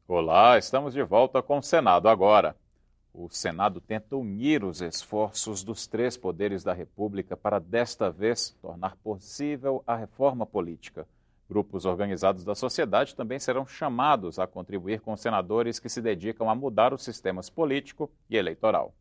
Olá, estamos de volta com o Senado agora. O Senado tenta unir os esforços dos três poderes da República para, desta vez, tornar possível a reforma política. Grupos organizados da sociedade também serão chamados a contribuir com senadores que se dedicam a mudar os sistemas político e eleitoral.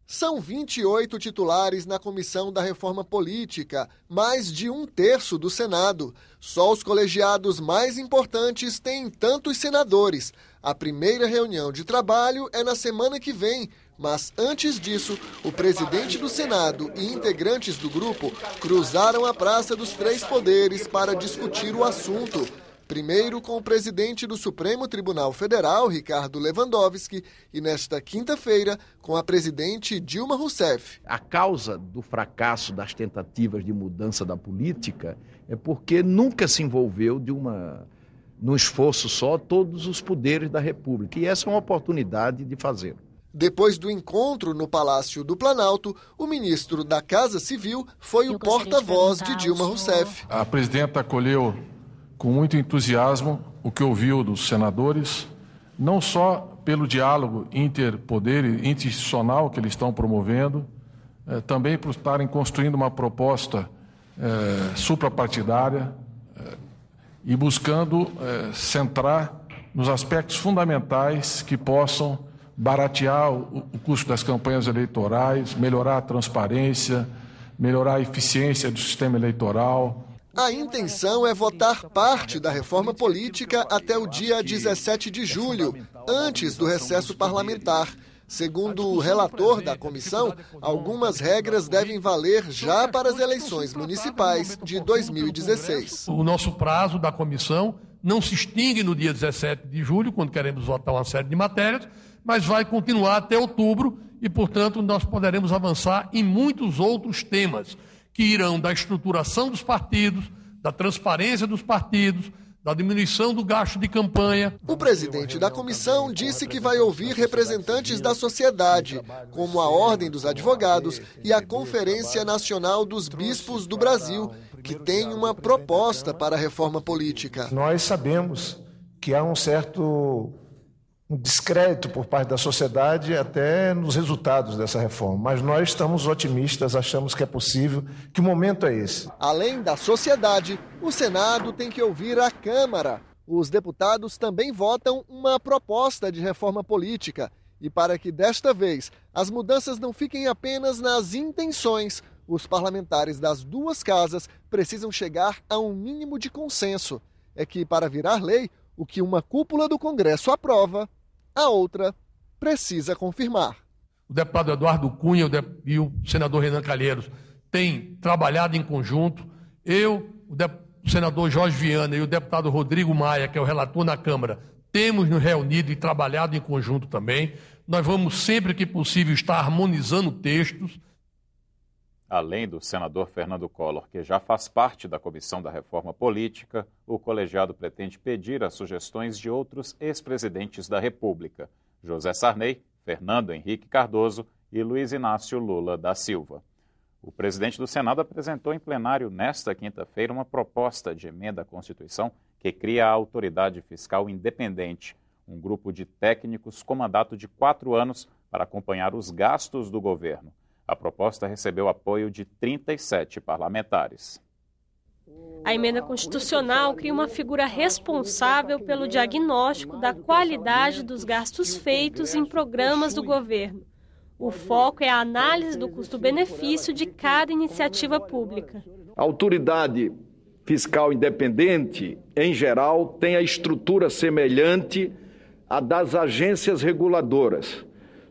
São 28 titulares na Comissão da Reforma Política, mais de 1/3 do Senado. Só os colegiados mais importantes têm tantos senadores. A primeira reunião de trabalho é na semana que vem, mas antes disso, o presidente do Senado e integrantes do grupo cruzaram a Praça dos Três Poderes para discutir o assunto. Primeiro com o presidente do Supremo Tribunal Federal, Ricardo Lewandowski, e nesta quinta-feira com a presidente Dilma Rousseff. A causa do fracasso das tentativas de mudança da política é porque nunca se envolveu num esforço só todos os poderes da República, e essa é uma oportunidade de fazê-lo. Depois do encontro no Palácio do Planalto, o ministro da Casa Civil foi o porta-voz de Dilma Rousseff. A presidenta acolheu com muito entusiasmo o que ouviu dos senadores, não só pelo diálogo interpoder, institucional que eles estão promovendo, também por estarem construindo uma proposta suprapartidária e buscando centrar nos aspectos fundamentais que possam baratear o custo das campanhas eleitorais, melhorar a transparência, melhorar a eficiência do sistema eleitoral. A intenção é votar parte da reforma política até o dia 17 de julho, antes do recesso parlamentar. Segundo o relator da comissão, algumas regras devem valer já para as eleições municipais de 2016. O nosso prazo da comissão não se extingue no dia 17 de julho, quando queremos votar uma série de matérias, mas vai continuar até outubro e, portanto, nós poderemos avançar em muitos outros temas que irão da estruturação dos partidos, da transparência dos partidos, da diminuição do gasto de campanha. O presidente da comissão disse que vai ouvir representantes da sociedade, como a Ordem dos Advogados e a Conferência Nacional dos Bispos do Brasil, que tem uma proposta para a reforma política. Nós sabemos que há um certo descrédito por parte da sociedade até nos resultados dessa reforma, mas nós estamos otimistas, achamos que é possível, que o momento é esse. Além da sociedade, o Senado tem que ouvir a Câmara. Os deputados também votam uma proposta de reforma política e para que desta vez as mudanças não fiquem apenas nas intenções, os parlamentares das duas casas precisam chegar a um mínimo de consenso. É que para virar lei, o que uma cúpula do Congresso aprova, a outra precisa confirmar. O deputado Eduardo Cunha e o senador Renan Calheiros têm trabalhado em conjunto. O senador Jorge Viana e o deputado Rodrigo Maia, que é o relator na Câmara, temos nos reunido e trabalhado em conjunto também. Nós vamos, sempre que possível, estar harmonizando textos. Além do senador Fernando Collor, que já faz parte da Comissão da Reforma Política, o colegiado pretende pedir as sugestões de outros ex-presidentes da República, José Sarney, Fernando Henrique Cardoso e Luiz Inácio Lula da Silva. O presidente do Senado apresentou em plenário nesta quinta-feira uma proposta de emenda à Constituição que cria a Autoridade Fiscal Independente, um grupo de técnicos com mandato de 4 anos para acompanhar os gastos do governo. A proposta recebeu apoio de 37 parlamentares. A emenda constitucional cria uma figura responsável pelo diagnóstico da qualidade dos gastos feitos em programas do governo. O foco é a análise do custo-benefício de cada iniciativa pública. A autoridade fiscal independente, em geral, tem a estrutura semelhante à das agências reguladoras.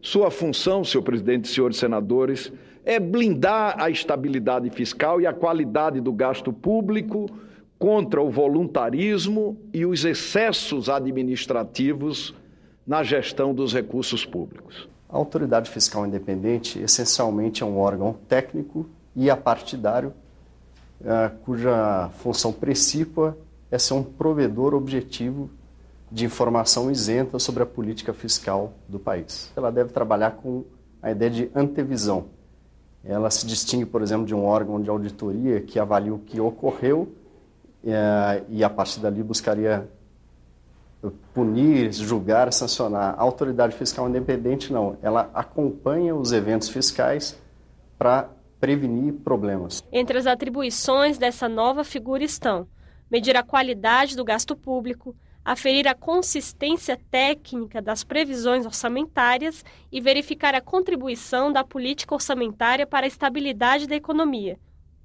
Sua função, senhor presidente e senhores senadores, é blindar a estabilidade fiscal e a qualidade do gasto público contra o voluntarismo e os excessos administrativos na gestão dos recursos públicos. A Autoridade Fiscal Independente, essencialmente, é um órgão técnico e apartidário, cuja função precípua é ser um provedor objetivo de informação isenta sobre a política fiscal do país. Ela deve trabalhar com a ideia de antevisão. Ela se distingue, por exemplo, de um órgão de auditoria que avalia o que ocorreu e a partir dali buscaria punir, julgar, sancionar. A autoridade fiscal independente não, ela acompanha os eventos fiscais para prevenir problemas. Entre as atribuições dessa nova figura estão medir a qualidade do gasto público, aferir a consistência técnica das previsões orçamentárias e verificar a contribuição da política orçamentária para a estabilidade da economia.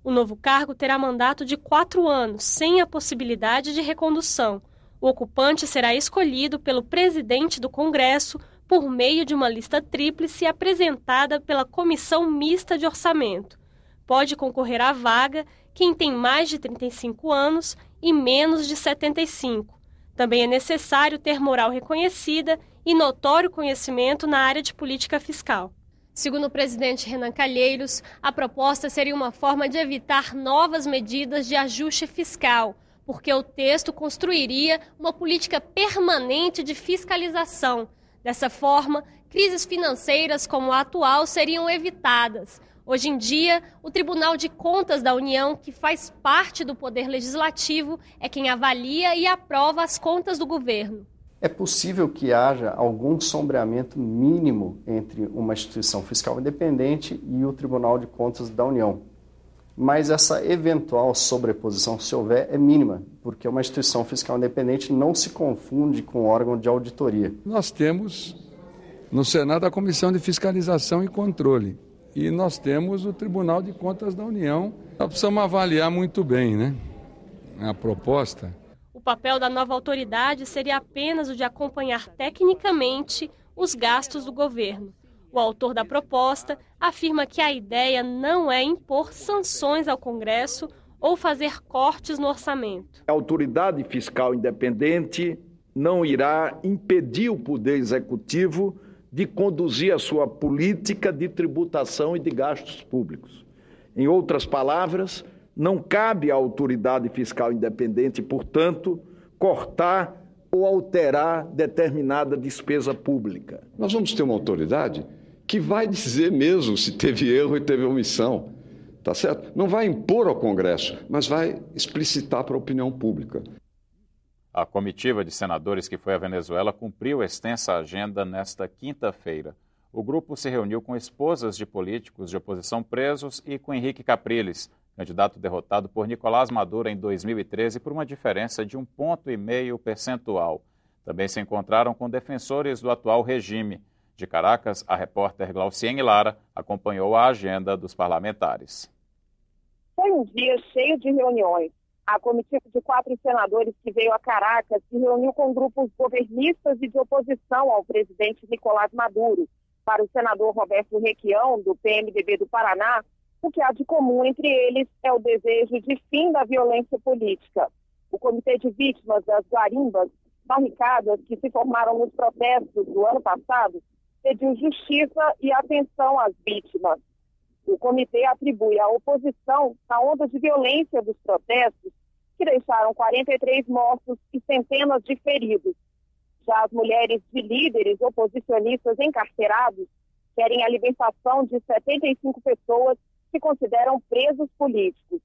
O novo cargo terá mandato de 4 anos, sem a possibilidade de recondução. O ocupante será escolhido pelo presidente do Congresso por meio de uma lista tríplice apresentada pela Comissão Mista de Orçamento. Pode concorrer à vaga quem tem mais de 35 anos e menos de 75. Também é necessário ter moral reconhecida e notório conhecimento na área de política fiscal. Segundo o presidente Renan Calheiros, a proposta seria uma forma de evitar novas medidas de ajuste fiscal, porque o texto construiria uma política permanente de fiscalização. Dessa forma, crises financeiras como a atual seriam evitadas. Hoje em dia, o Tribunal de Contas da União, que faz parte do Poder Legislativo, é quem avalia e aprova as contas do governo. É possível que haja algum sombreamento mínimo entre uma instituição fiscal independente e o Tribunal de Contas da União. Mas essa eventual sobreposição, se houver, é mínima, porque uma instituição fiscal independente não se confunde com um órgão de auditoria. Nós temos no Senado a Comissão de Fiscalização e Controle. E nós temos o Tribunal de Contas da União. Nós precisamos avaliar muito bem, né, a proposta. O papel da nova autoridade seria apenas o de acompanhar tecnicamente os gastos do governo. O autor da proposta afirma que a ideia não é impor sanções ao Congresso ou fazer cortes no orçamento. A autoridade fiscal independente não irá impedir o Poder Executivo de conduzir a sua política de tributação e de gastos públicos. Em outras palavras, não cabe à autoridade fiscal independente, portanto, cortar ou alterar determinada despesa pública. Nós vamos ter uma autoridade que vai dizer mesmo se teve erro e teve omissão, tá certo? Não vai impor ao Congresso, mas vai explicitar para a opinião pública. A comitiva de senadores que foi à Venezuela cumpriu extensa agenda nesta quinta-feira. O grupo se reuniu com esposas de políticos de oposição presos e com Henrique Capriles, candidato derrotado por Nicolás Maduro em 2013 por uma diferença de 1,5 percentual. Também se encontraram com defensores do atual regime. De Caracas, a repórter Glauciene Lara acompanhou a agenda dos parlamentares. Foi um dia cheio de reuniões. A comitiva de 4 senadores que veio a Caracas se reuniu com grupos governistas e de oposição ao presidente Nicolás Maduro. Para o senador Roberto Requião, do PMDB do Paraná, o que há de comum entre eles é o desejo de fim da violência política. O Comitê de Vítimas das Guarimbas, barricadas que se formaram nos protestos do ano passado, pediu justiça e atenção às vítimas. O comitê atribui à oposição a onda de violência dos protestos, que deixaram 43 mortos e centenas de feridos. Já as mulheres de líderes oposicionistas encarcerados querem a libertação de 75 pessoas que consideram presos políticos.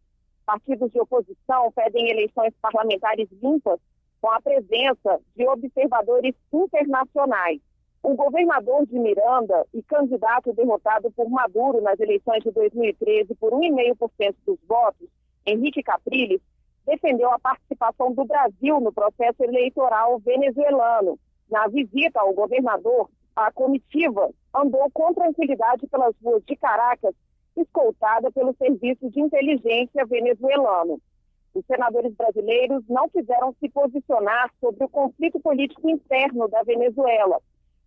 Partidos de oposição pedem eleições parlamentares limpas com a presença de observadores internacionais. O governador de Miranda e candidato derrotado por Maduro nas eleições de 2013 por 1,5% dos votos, Henrique Capriles, defendeu a participação do Brasil no processo eleitoral venezuelano. Na visita ao governador, a comitiva andou com tranquilidade pelas ruas de Caracas, escoltada pelo Serviço de Inteligência venezuelano. Os senadores brasileiros não quiseram se posicionar sobre o conflito político interno da Venezuela.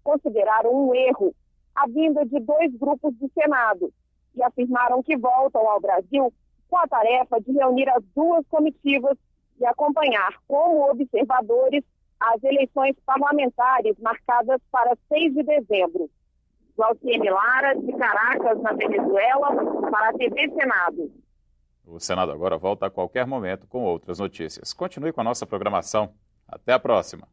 Consideraram um erro a vinda de 2 grupos do Senado e afirmaram que voltam ao Brasil com a tarefa de reunir as 2 comitivas e acompanhar como observadores as eleições parlamentares marcadas para 6 de dezembro. Glauciene Lara, de Caracas, na Venezuela, para a TV Senado. O Senado agora volta a qualquer momento com outras notícias. Continue com a nossa programação. Até a próxima.